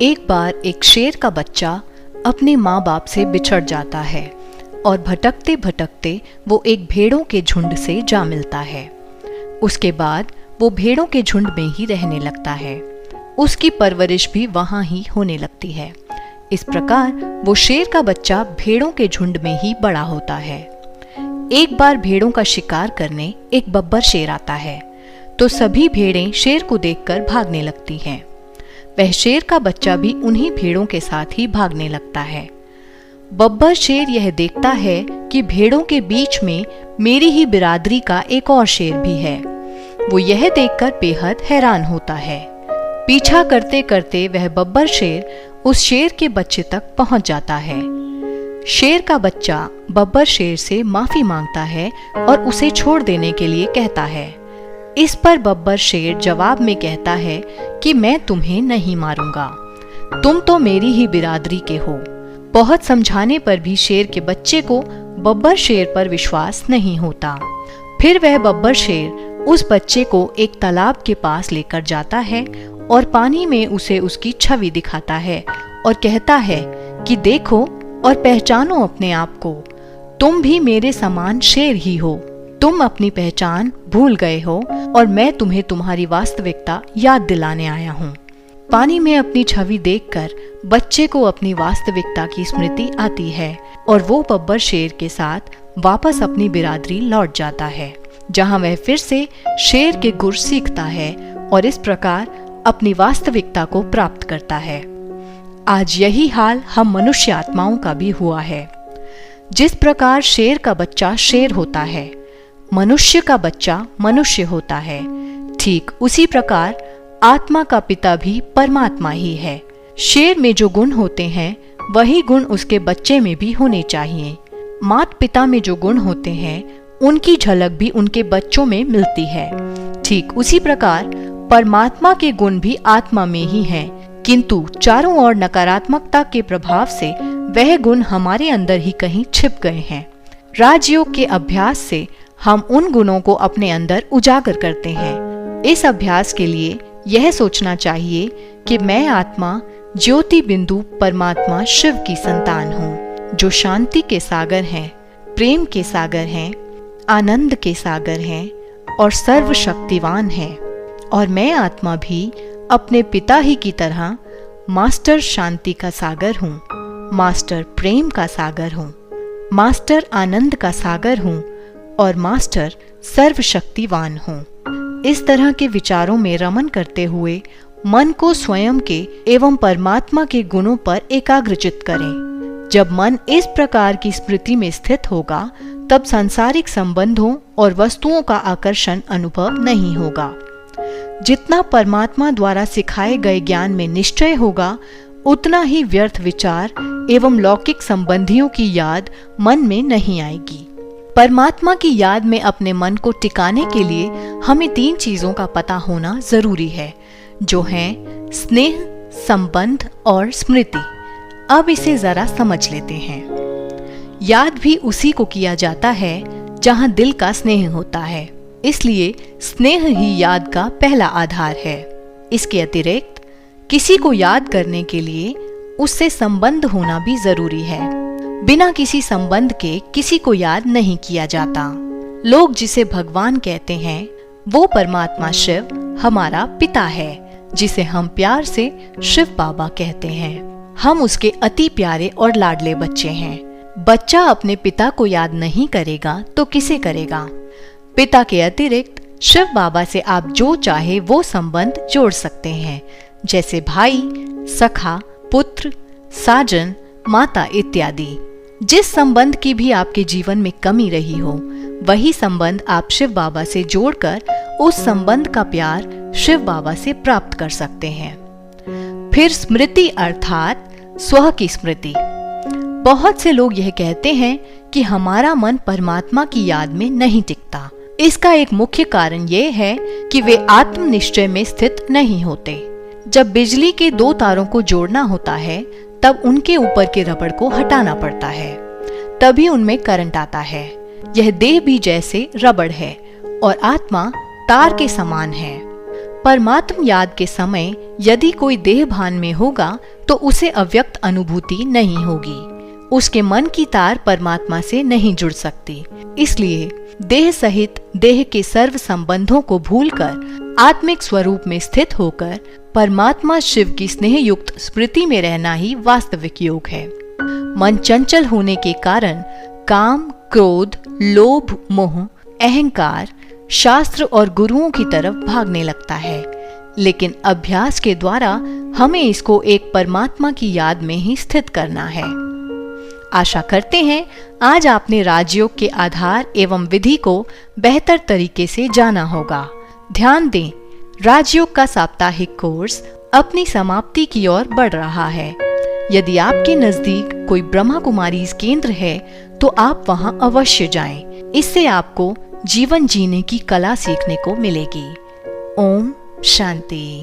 एक बार एक शेर का बच्चा अपने माँ बाप से बिछड़ जाता है और भटकते भटकते वो एक भेड़ों के झुंड से जा मिलता है। उसके बाद वो भेड़ों के झुंड में ही रहने लगता है। उसकी परवरिश भी वहाँ ही होने लगती है। इस प्रकार वो शेर का बच्चा भेड़ों के झुंड में ही बड़ा होता है। एक बार भेड़ों का शिकार करने एक बब्बर शेर आता है तो सभी भेड़ें शेर को देखकर भागने लगती हैं। वह शेर का बच्चा भी उन्हीं भेड़ों के साथ ही भागने लगता है। बब्बर शेर यह देखता है कि भेड़ों के बीच में मेरी ही बिरादरी का एक और शेर भी है। वो यह देखकर बेहद हैरान होता है। पीछा करते करते वह बब्बर शेर उस शेर के बच्चे तक पहुंच जाता है। शेर का बच्चा बब्बर शेर से माफी मांगता है और उसे छोड़ देने के लिए कहता है। इस पर बब्बर शेर जवाब में कहता है कि मैं तुम्हें नहीं मारूंगा, तुम तो मेरी ही बिरादरी के हो। बहुत समझाने पर भी शेर के बच्चे को बब्बर शेर पर विश्वास नहीं होता। फिर वह बब्बर शेर उस बच्चे को एक तालाब के पास लेकर जाता है और पानी में उसे उसकी छवि दिखाता है और कहता है कि देखो और पहचानो अपने आप को, तुम भी मेरे समान शेर ही हो। तुम अपनी पहचान भूल गए हो और मैं तुम्हें तुम्हारी वास्तविकता याद दिलाने आया हूँ। पानी में अपनी छवि देखकर बच्चे को अपनी वास्तविकता की स्मृति आती है और वो बब्बर शेर के साथ वापस अपनी बिरादरी लौट जाता है, जहाँ वह फिर से शेर के गुर सीखता है और इस प्रकार अपनी वास्तविकता को प्राप्त करता है। आज यही हाल हम मनुष्य आत्माओं का भी हुआ है। जिस प्रकार शेर का बच्चा शेर होता है, मनुष्य का बच्चा मनुष्य होता है, ठीक उसी प्रकार आत्मा का पिता भी परमात्मा ही है। शेर में जो गुण होते हैं वही गुण उसके बच्चे में भी होने चाहिए। माता पिता में जो गुण होते हैं उनकी झलक भी उनके बच्चों में मिलती है। ठीक उसी प्रकार परमात्मा के गुण भी आत्मा में ही हैं, किंतु चारों ओर नकारात्मकता के प्रभाव से वह गुण हमारे अंदर ही कहीं छिप गए हैं। राजयोग के अभ्यास से हम उन गुणों को अपने अंदर उजागर करते हैं। इस अभ्यास के लिए यह सोचना चाहिए कि मैं आत्मा ज्योति बिंदु परमात्मा शिव की संतान हूँ, जो शांति के सागर हैं, प्रेम के सागर हैं, आनंद के सागर हैं और सर्वशक्तिवान हैं। और मैं आत्मा भी अपने पिता ही की तरह मास्टर शांति का सागर हूँ, मास्टर प्रेम का सागर हूँ, मास्टर आनंद का सागर हूँ और मास्टर सर्वशक्तिवान हूँ। इस तरह के विचारों में रमन करते हुए मन को स्वयं के एवं परमात्मा के गुणों पर एकाग्रचित करें। जब मन इस प्रकार की स्मृति में स्थित होगा तब सांसारिक संबंधों और वस्तुओं का आकर्षण अनुभव नहीं होगा। जितना परमात्मा द्वारा सिखाए गए ज्ञान में निश्चय होगा, उतना ही व्यर्थ विचार एवं लौकिक संबंधियों की याद मन में नहीं आएगी। परमात्मा की याद में अपने मन को टिकाने के लिए हमें 3 चीजों का पता होना जरूरी है, जो हैं स्नेह, संबंध और स्मृति। अब इसे जरा समझ लेते हैं। याद भी उसी को किया जाता है जहां दिल का स्नेह होता है, इसलिए स्नेह ही याद का पहला आधार है। इसके अतिरिक्त किसी को याद करने के लिए उससे संबंध होना भी जरूरी है। बिना किसी संबंध के किसी को याद नहीं किया जाता। लोग जिसे भगवान कहते हैं वो परमात्मा शिव हमारा पिता है, जिसे हम प्यार से शिव बाबा कहते हैं। हम उसके अति प्यारे और लाडले बच्चे हैं। बच्चा अपने पिता को याद नहीं करेगा तो किसे करेगा? पिता के अतिरिक्त शिव बाबा से आप जो चाहे वो संबंध जोड़ सकते हैं, जैसे भाई, सखा, पुत्र, साजन, माता इत्यादि। जिस संबंध की भी आपके जीवन में कमी रही हो, वही संबंध आप शिव बाबा से जोड़कर उस संबंध का प्यार शिव बाबा से प्राप्त कर सकते हैं। फिर स्मृति अर्थात स्व की स्मृति। बहुत से लोग यह कहते हैं कि हमारा मन परमात्मा की याद में नहीं टिकता। इसका एक मुख्य कारण यह है कि वे आत्मनिश्चय में स्थित नहीं होते। जब बिजली के 2 तारों को जोड़ना होता है तब उनके ऊपर के रबड़ को हटाना पड़ता है, तभी उनमें करंट आता है। यह देह भी जैसे रबड़ है और आत्मा तार के समान है। परमात्म याद के समय यदि कोई देह भान में होगा तो उसे अव्यक्त अनुभूति नहीं होगी। उसके मन की तार परमात्मा से नहीं जुड़ सकती। इसलिए देह सहित देह के सर्व संबंधों को भूलकर आत्मिक स्वरूप में स्थित होकर परमात्मा शिव की स्नेह युक्त स्मृति में रहना ही वास्तविक योग है। मन चंचल होने के कारण काम, क्रोध, लोभ, मोह, अहंकार, शास्त्र और गुरुओं की तरफ भागने लगता है। लेकिन अभ्यास के द्वारा हमें इसको एक परमात्मा की याद में ही स्थित करना है। आशा करते हैं आज आपने राजयोग के आधार एवं विधि को बेहतर तरीके से जाना होगा। ध्यान दें, राजयोग का साप्ताहिक कोर्स अपनी समाप्ति की ओर बढ़ रहा है। यदि आपके नजदीक कोई ब्रह्मा कुमारीज केंद्र है तो आप वहां अवश्य जाएं। इससे आपको जीवन जीने की कला सीखने को मिलेगी। ओम शांति।